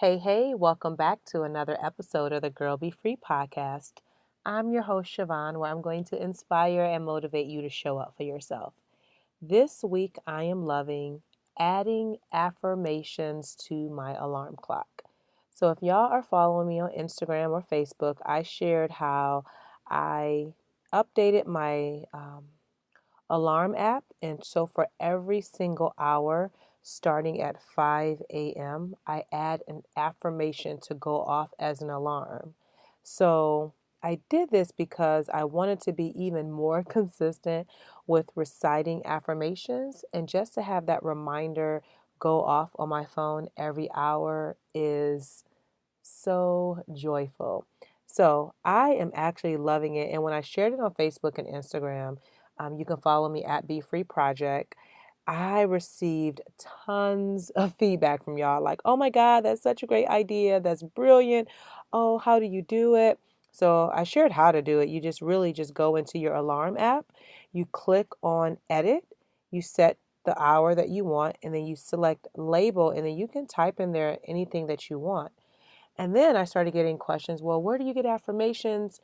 Hey, welcome back to another episode of the Girl Be Free podcast. I'm your host, Siobhan, where I'm going to inspire and motivate you to show up for yourself. This week, I am loving adding affirmations to my alarm clock. So, if y'all are following me on Instagram or Facebook, I shared how I updated my alarm app. And so for every single hour, starting at 5 a.m., I add an affirmation to go off as an alarm. So I did this because I wanted to be even more consistent with reciting affirmations, and just to have that reminder go off on my phone every hour is so joyful. So I am actually loving it. And when I shared it on Facebook and Instagram, you can follow me at BeFree Project. I received tons of feedback from y'all like, oh my God, that's such a great idea. That's brilliant. Oh, how do you do it? So I shared how to do it. You just really just go into your alarm app, you click on edit, you set the hour that you want, and then you select label, and then you can type in there anything that you want. And then I started getting questions. Well, where do you get affirmations?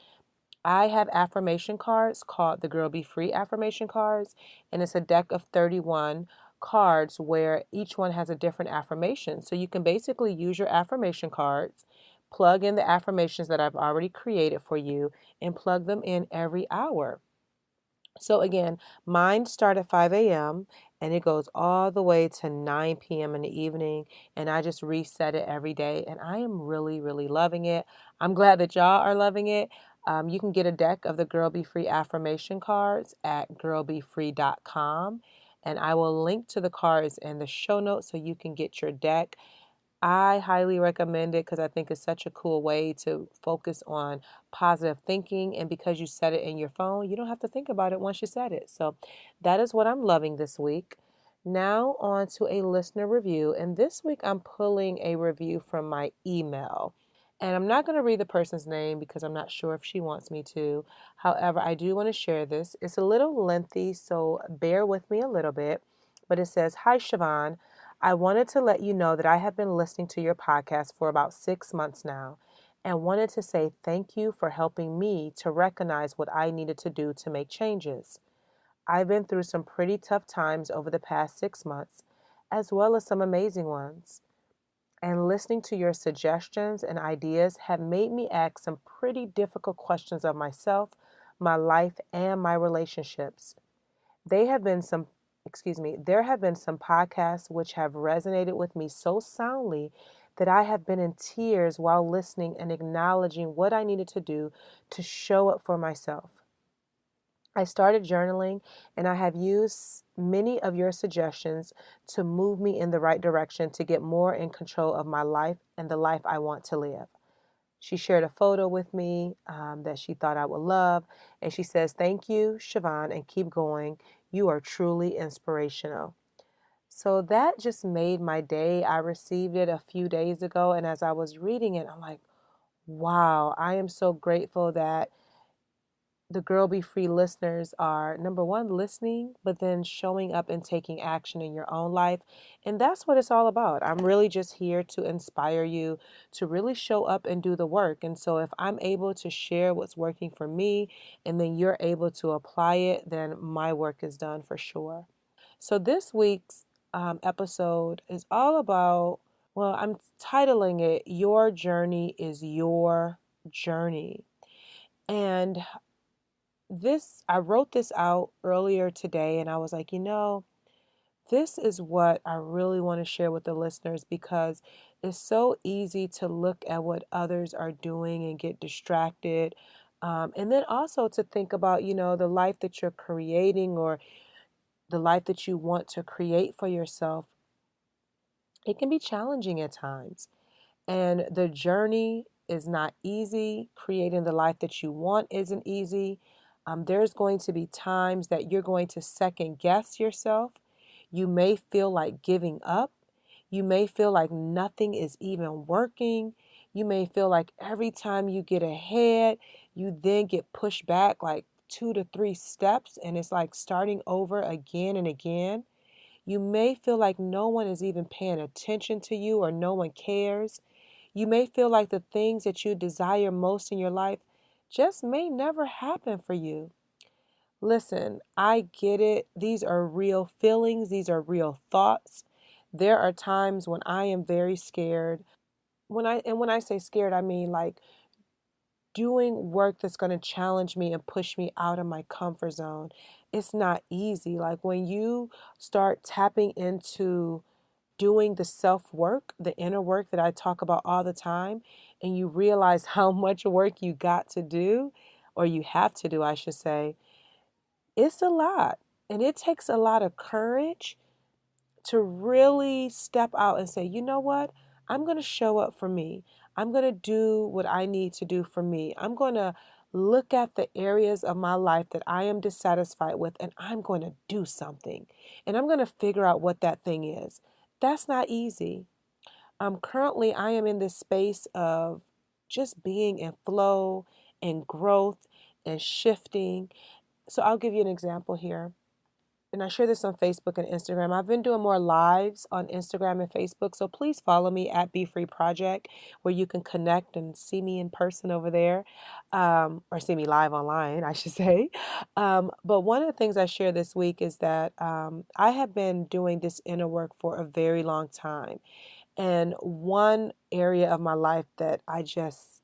I have affirmation cards called the Girl Be Free affirmation cards, and it's a deck of 31 cards where each one has a different affirmation. So you can basically use your affirmation cards, plug in the affirmations that I've already created for you, and plug them in every hour. So again, mine start at 5 a.m. and it goes all the way to 9 p.m. in the evening. And I just reset it every day. And I am really, really loving it. I'm glad that y'all are loving it. You can get a deck of the Girl Be Free affirmation cards at girlbefree.com. And I will link to the cards in the show notes so you can get your deck. I highly recommend it because I think it's such a cool way to focus on positive thinking. And because you set it in your phone, you don't have to think about it once you set it. So that is what I'm loving this week. Now, on to a listener review. And this week, I'm pulling a review from my email. And I'm not going to read the person's name because I'm not sure if she wants me to. However, I do want to share this. It's a little lengthy, so bear with me a little bit. But it says, Hi, Siobhan. I wanted to let you know that I have been listening to your podcast for about 6 months now and wanted to say thank you for helping me to recognize what I needed to do to make changes. I've been through some pretty tough times over the past 6 months, as well as some amazing ones. And listening to your suggestions and ideas have made me ask some pretty difficult questions of myself, my life, and my relationships. They have been some, there have been some podcasts which have resonated with me so soundly that I have been in tears while listening and acknowledging what I needed to do to show up for myself. I started journaling and I have used many of your suggestions to move me in the right direction to get more in control of my life and the life I want to live. She shared a photo with me that she thought I would love. And she says, Thank you, Siobhan, and keep going. You are truly inspirational. So that just made my day. I received it a few days ago. And as I was reading it, I'm like, wow, I am so grateful that the Girl Be Free listeners are number one, listening, but then showing up and taking action in your own life. And that's what it's all about. I'm really just here to inspire you to really show up and do the work. And so if I'm able to share what's working for me and then you're able to apply it, then my work is done for sure. So this week's episode is all about, well, I'm titling it, Your Journey is Your Journey. And I wrote this out earlier today and I was like, this is what I really want to share with the listeners because it's so easy to look at what others are doing and get distracted. And then also to think about, the life that you're creating or the life that you want to create for yourself. It can be challenging at times. And the journey is not easy. Creating the life that you want isn't easy. There's going to be times that you're going to second guess yourself. You may feel like giving up. You may feel like nothing is even working. You may feel like every time you get ahead, you then get pushed back like 2 to 3 steps, and it's like starting over again and again. You may feel like no one is even paying attention to you or no one cares. You may feel like the things that you desire most in your life just may never happen for you. Listen, I get it. These are real feelings, these are real thoughts. There are times when I am very scared. When I say scared, I mean like doing work that's going to challenge me and push me out of my comfort zone. It's not easy. Like when you start tapping into doing the self work, the inner work that I talk about all the time, and you realize how much work you got to do, or you have to do, I should say, it's a lot. And it takes a lot of courage to really step out and say, you know what? I'm going to show up for me. I'm going to do what I need to do for me. I'm going to look at the areas of my life that I am dissatisfied with, and I'm going to do something. And I'm going to figure out what that thing is. That's not easy. Currently, I am in this space of just being in flow and growth and shifting. So I'll give you an example here, and I share this on Facebook and Instagram. I've been doing more lives on Instagram and Facebook, so please follow me at BeFree Project, where you can connect and see me in person over there, or see me live online, I should say. But one of the things I share this week is that I have been doing this inner work for a very long time. And one area of my life that I just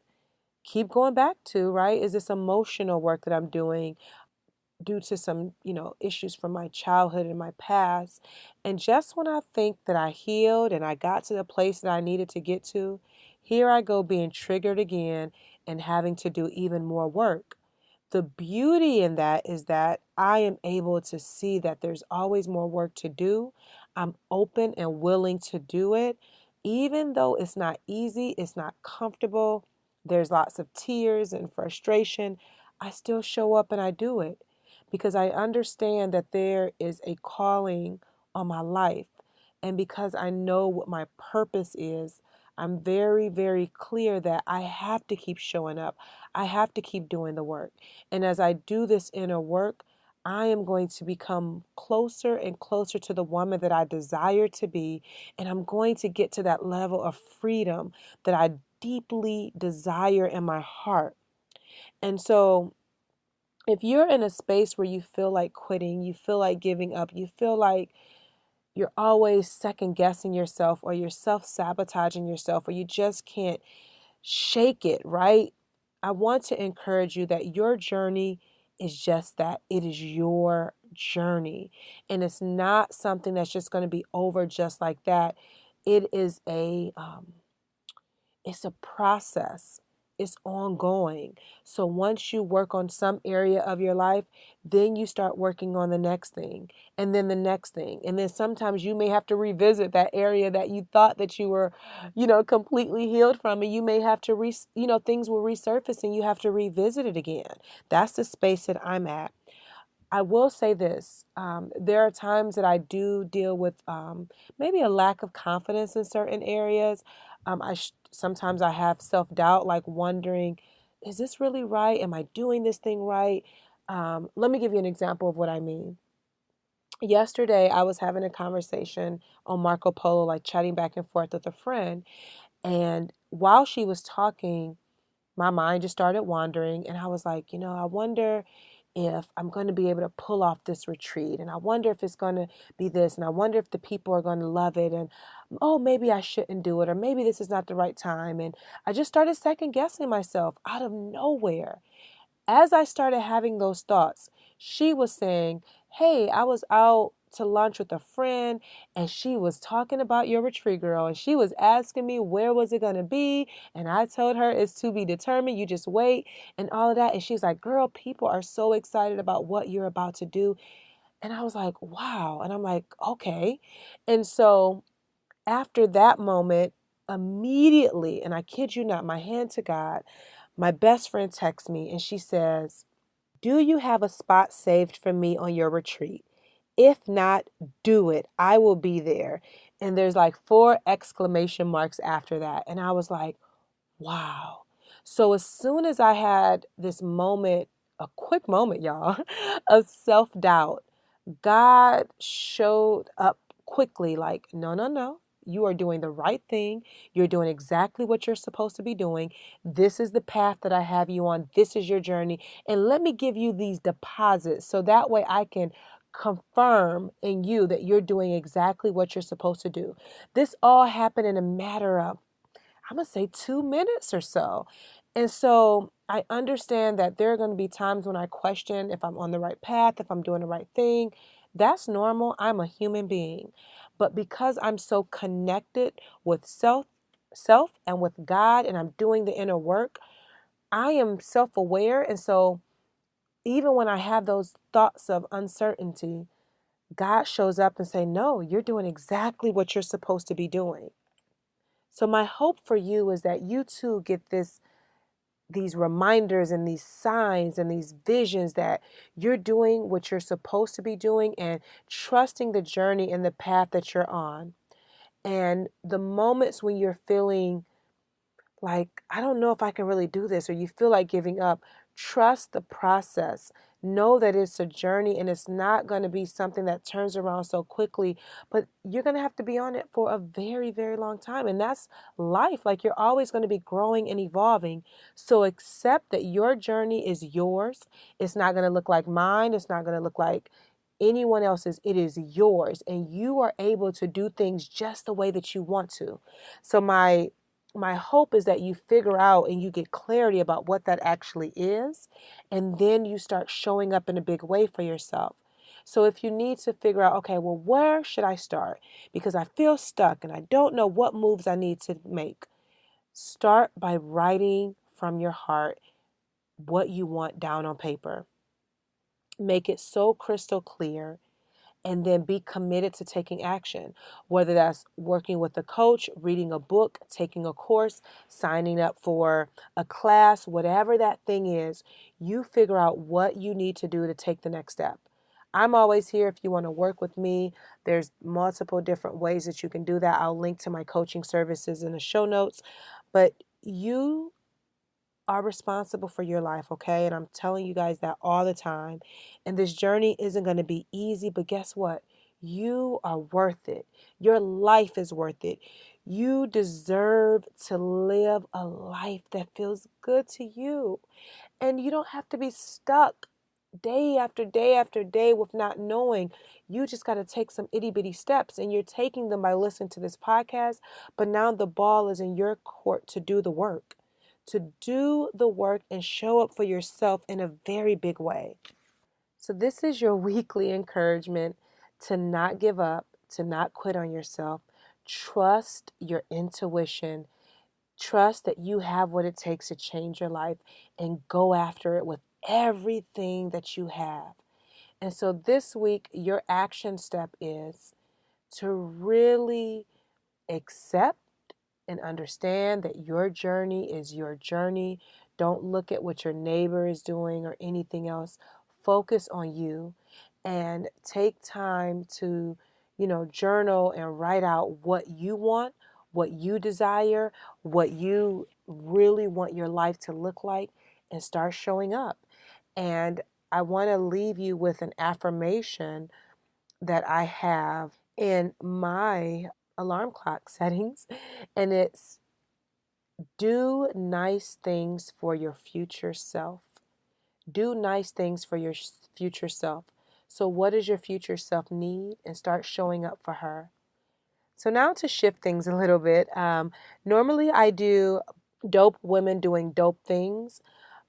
keep going back to, right, is this emotional work that I'm doing due to some, issues from my childhood and my past. And just when I think that I healed and I got to the place that I needed to get to, here I go being triggered again and having to do even more work. The beauty in that is that I am able to see that there's always more work to do. I'm open and willing to do it, even though it's not easy, it's not comfortable. There's lots of tears and frustration. I still show up and I do it because I understand that there is a calling on my life. And because I know what my purpose is, I'm very, very clear that I have to keep showing up. I have to keep doing the work. And as I do this inner work, I am going to become closer and closer to the woman that I desire to be. And I'm going to get to that level of freedom that I deeply desire in my heart. And so, if you're in a space where you feel like quitting, you feel like giving up, you feel like you're always second guessing yourself, or you're self sabotaging yourself, or you just can't shake it, right? I want to encourage you that your journey is just that. It is your journey. And it's not something that's just going to be over just like that. It is it's a process. It's ongoing. So once you work on some area of your life, then you start working on the next thing, and then the next thing. And then sometimes you may have to revisit that area that you thought that you were, completely healed from, and you may have to things will resurface and you have to revisit it again. That's the space that I'm at. I will say this. There are times that I do deal with maybe a lack of confidence in certain areas. Sometimes I have self-doubt, like wondering, is this really right? Am I doing this thing right? Let me give you an example of what I mean. Yesterday, I was having a conversation on Marco Polo, like chatting back and forth with a friend. And while she was talking, my mind just started wandering, and I was like, I wonder if I'm going to be able to pull off this retreat, and I wonder if it's going to be this, and I wonder if the people are going to love it, and oh, maybe I shouldn't do it, or maybe this is not the right time. And I just started second guessing myself out of nowhere. As I started having those thoughts, she was saying, hey, I was out to lunch with a friend, and she was talking about your retreat, girl, and she was asking me where was it going to be, and I told her it's to be determined, you just wait, and all of that. And she's like, girl, people are so excited about what you're about to do. And I was like, wow. And I'm like, okay. And so after that moment, immediately, and I kid you not, my hand to God, my best friend texts me and she says, do you have a spot saved for me on your retreat? If not, do it. I will be there. And there's like 4 exclamation marks after that. And I was like, wow. So as soon as I had this moment, a quick moment, y'all, of self-doubt, God showed up quickly like, no, no, no. You are doing the right thing. You're doing exactly what you're supposed to be doing. This is the path that I have you on. This is your journey. And let me give you these deposits so that way I can confirm in you that you're doing exactly what you're supposed to do. This all happened in a matter of, I'm going to say, 2 minutes or so. And so I understand that there are going to be times when I question if I'm on the right path, if I'm doing the right thing. That's normal. I'm a human being. But because I'm so connected with self and with God, and I'm doing the inner work, I am self-aware. And so even when I have those thoughts of uncertainty, God shows up and say, "No, you're doing exactly what you're supposed to be doing." So my hope for you is that you too get these reminders and these signs and these visions that you're doing what you're supposed to be doing and trusting the journey and the path that you're on. And the moments when you're feeling like, I don't know if I can really do this, or you feel like giving up, trust the process. Know that it's a journey and it's not going to be something that turns around so quickly, but you're going to have to be on it for a very, very long time. And that's life. Like, you're always going to be growing and evolving. So accept that your journey is yours. It's not going to look like mine. It's not going to look like anyone else's. It is yours. And you are able to do things just the way that you want to. So my hope is that you figure out and you get clarity about what that actually is, and then you start showing up in a big way for yourself. So if you need to figure out, okay, well, where should I start? Because I feel stuck and I don't know what moves I need to make. Start by writing from your heart what you want down on paper. Make it so crystal clear, and then be committed to taking action, whether that's working with a coach, reading a book, taking a course, signing up for a class, whatever that thing is. You figure out what you need to do to take the next step. I'm always here if you want to work with me. There's multiple different ways that you can do that. I'll link to my coaching services in the show notes. But you are responsible for your life, okay? And I'm telling you guys that all the time. And this journey isn't going to be easy, but guess what? You are worth it. Your life is worth it. You deserve to live a life that feels good to you. And you don't have to be stuck day after day after day with not knowing. You just got to take some itty bitty steps, and you're taking them by listening to this podcast. But now the ball is in your court to do the work, and show up for yourself in a very big way. So this is your weekly encouragement to not give up, to not quit on yourself. Trust your intuition. Trust that you have what it takes to change your life, and go after it with everything that you have. And so this week, your action step is to really accept and understand that your journey is your journey. Don't look at what your neighbor is doing or anything else. Focus on you, and take time to, journal and write out what you want, what you desire, what you really want your life to look like, and start showing up. And I want to leave you with an affirmation that I have in my alarm clock settings, and it's: do nice things for your future self. Do nice things for your future self. So what does your future self need? And start showing up for her. So now to shift things a little bit. Normally I do dope women doing dope things.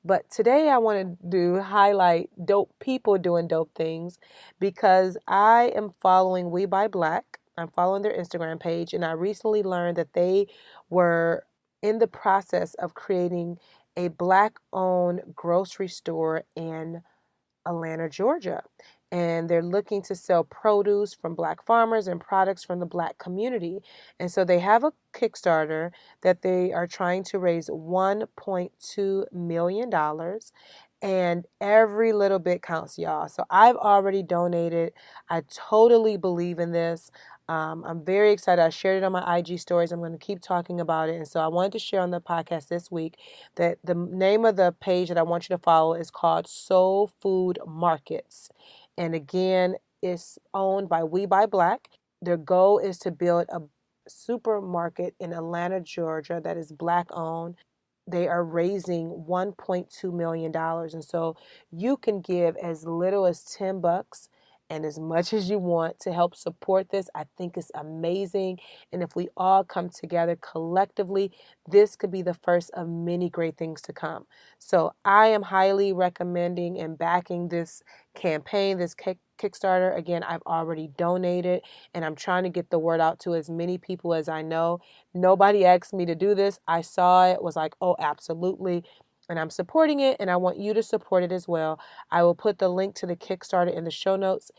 But today I want to highlight dope people doing dope things, because I am following We Buy Black. I'm following their Instagram page, and I recently learned that they were in the process of creating a Black-owned grocery store in Atlanta, Georgia. And they're looking to sell produce from Black farmers and products from the Black community. And so they have a Kickstarter that they are trying to raise $1.2 million. And every little bit counts, y'all. So I've already donated. I totally believe in this. I'm very excited. I shared it on my IG stories. I'm going to keep talking about it. And so I wanted to share on the podcast this week that the name of the page that I want you to follow is called Soul Food Markets. And again, it's owned by We Buy Black. Their goal is to build a supermarket in Atlanta, Georgia, that is Black owned. They are raising $1.2 million. And so you can give as little as $10 and as much as you want to help support this. I think it's amazing. And if we all come together collectively, this could be the first of many great things to come. So I am highly recommending and backing this campaign, this Kickstarter. Again, I've already donated and I'm trying to get the word out to as many people as I know. Nobody asked me to do this. I saw it, was like, oh, absolutely. And I'm supporting it, and I want you to support it as well. I will put the link to the Kickstarter in the show notes.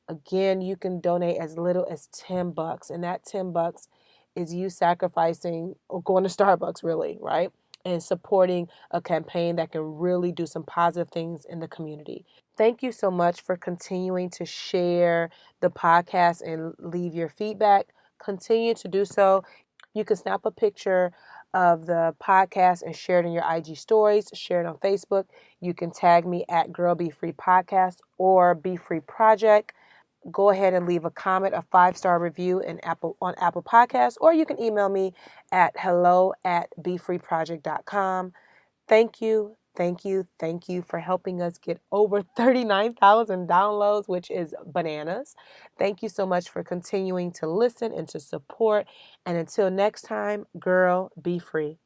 Again, you can donate as little as $10, and that $10 is you sacrificing or going to Starbucks, really, right? And supporting a campaign that can really do some positive things in the community. Thank you so much for continuing to share the podcast and leave your feedback. Continue to do so. You can snap a picture of the podcast and share it in your IG stories, share it on Facebook. You can tag me at Girl Be Free Podcast or Be Free Project. Go ahead and leave a comment, a 5-star review on Apple Podcasts, or you can email me at hello@befreeproject.com. Thank you, thank you, thank you for helping us get over 39,000 downloads, which is bananas. Thank you so much for continuing to listen and to support. And until next time, girl, be free.